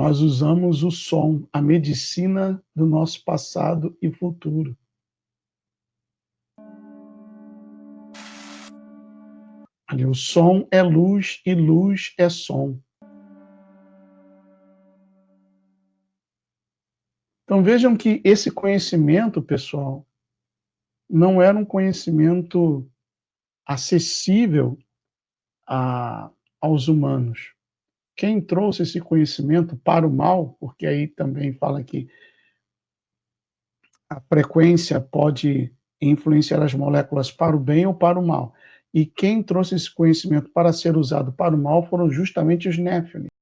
nós usamos o som, a medicina do nosso passado e futuro. Ali, o som é luz e luz é som. Então vejam que esse conhecimento, pessoal, não era um conhecimento acessível aos humanos. Quem trouxe esse conhecimento para o mal, porque aí também fala que a frequência pode influenciar as moléculas para o bem ou para o mal. E quem trouxe esse conhecimento para ser usado para o mal foram justamente os Néfilim.